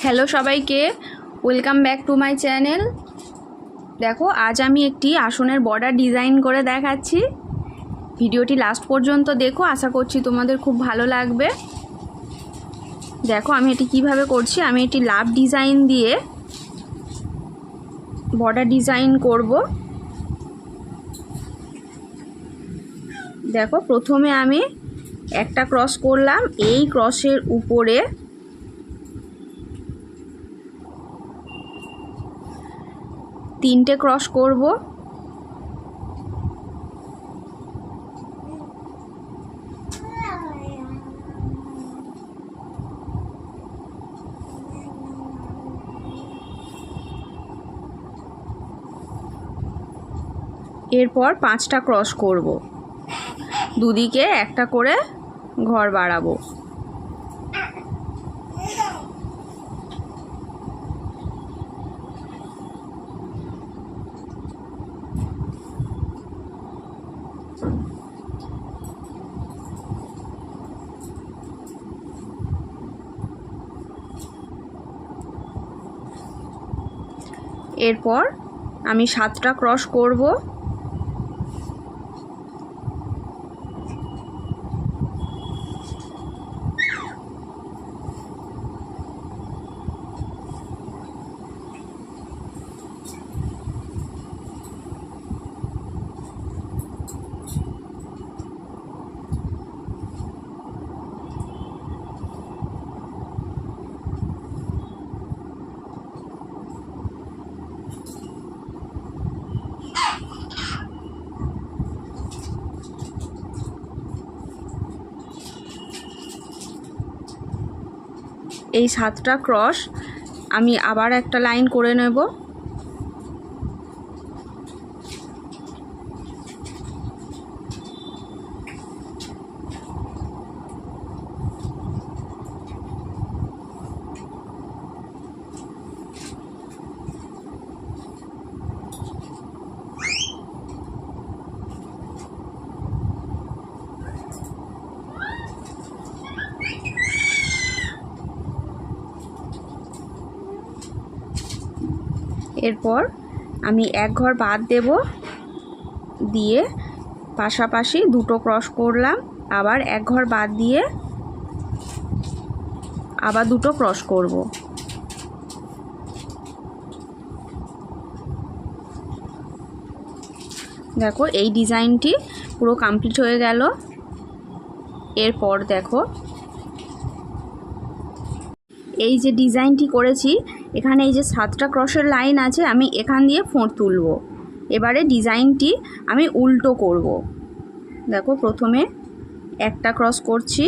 Hello সবাইকে, welcome back to my channel. দেখো, আজ আমি একটি আসনের বর্ডার ডিজাইন করে দেখাচ্ছি। ভিডিওটি লাস্ট পর্যন্ত দেখো, আশা করছি তোমাদের খুব ভালো লাগবে। দেখো আমি এটি কিভাবে করছি। আমি এটি লাভ ডিজাইন দিয়ে বর্ডার ডিজাইন করব। দেখো, প্রথমে আমি একটা ক্রস করলাম, এই ক্রসের উপরে তিনটে ক্রস করব। এরপর 5টা ক্রস করব, দুদিকে একটা করে ঘর বাড়াবো। এরপর আমি 7টা ক্রস করব। এই 7টা ক্রস আমি আবার একটা লাইন করে নেব। এরপর আমি এক ঘর বাদ দেব, দিয়ে পাশাপাশি দুটো ক্রস করলাম, আবার এক ঘর বাদ দিয়ে আবার দুটো ক্রস করব। দেখো, এই ডিজাইনটি পুরো কমপ্লিট হয়ে গেল। এরপর দেখো, এই যে ডিজাইনটি করেছি, এখানে এই যে 7টা ক্রসের লাইন আছে, আমি এখান দিয়ে ফোঁড় তুলব। এবারে ডিজাইনটি আমি উল্টো করব। দেখো, প্রথমে একটা ক্রস করছি,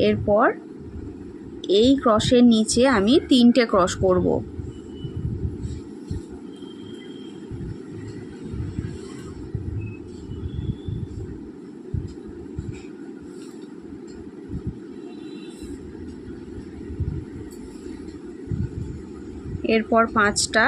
এরপর এই ক্রসের নিচে আমি 3টে ক্রস করব। এরপর 5টা,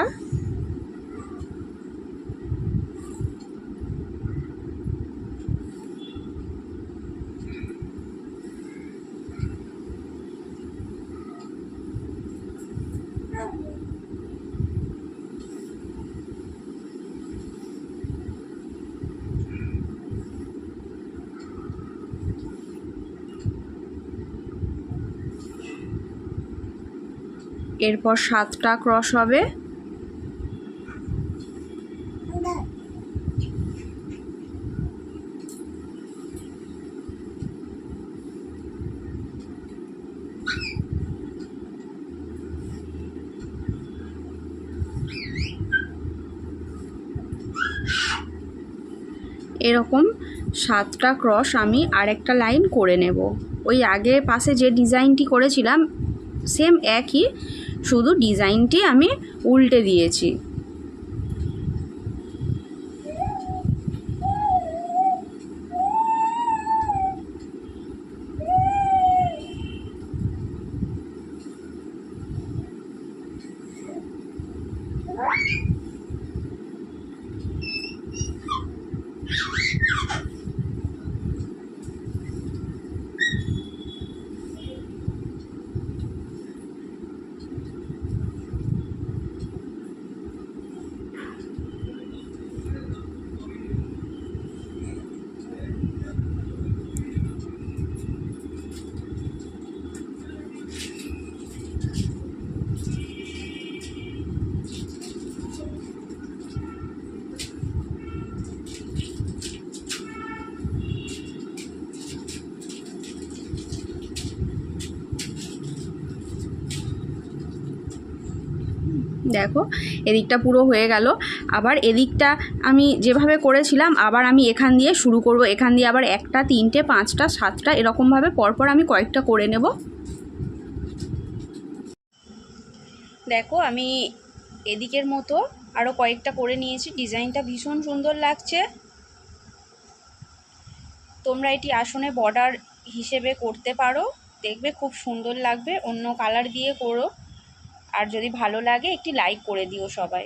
এরপর 7টা ক্রস হবে। এরকম 7টা ক্রস আমি আরেকটা লাইন করে নেব। ওই আগে পাশে যে ডিজাইনটি করেছিলাম সেম একই, শুধু ডিজাইনটি আমি উল্টে দিয়েছি। দেখো এদিকটা পুরো হয়ে গেল। আবার এদিকটা আমি যেভাবে করেছিলাম আবার আমি এখান দিয়ে শুরু করব। এখান দিয়ে আবার 1টা 3টে 5টা 7টা এরকমভাবে পরপর আমি কয়েকটা করে নেব। দেখো আমি এদিকের মতো আরও কয়েকটা করে নিয়েছি। ডিজাইনটা ভীষণ সুন্দর লাগছে। তোমরা এটি আসনে বর্ডার হিসেবে করতে পারো, দেখবে খুব সুন্দর লাগবে। অন্য কালার দিয়ে করো, আর যদি ভালো লাগে একটি লাইক করে দিও সবাই।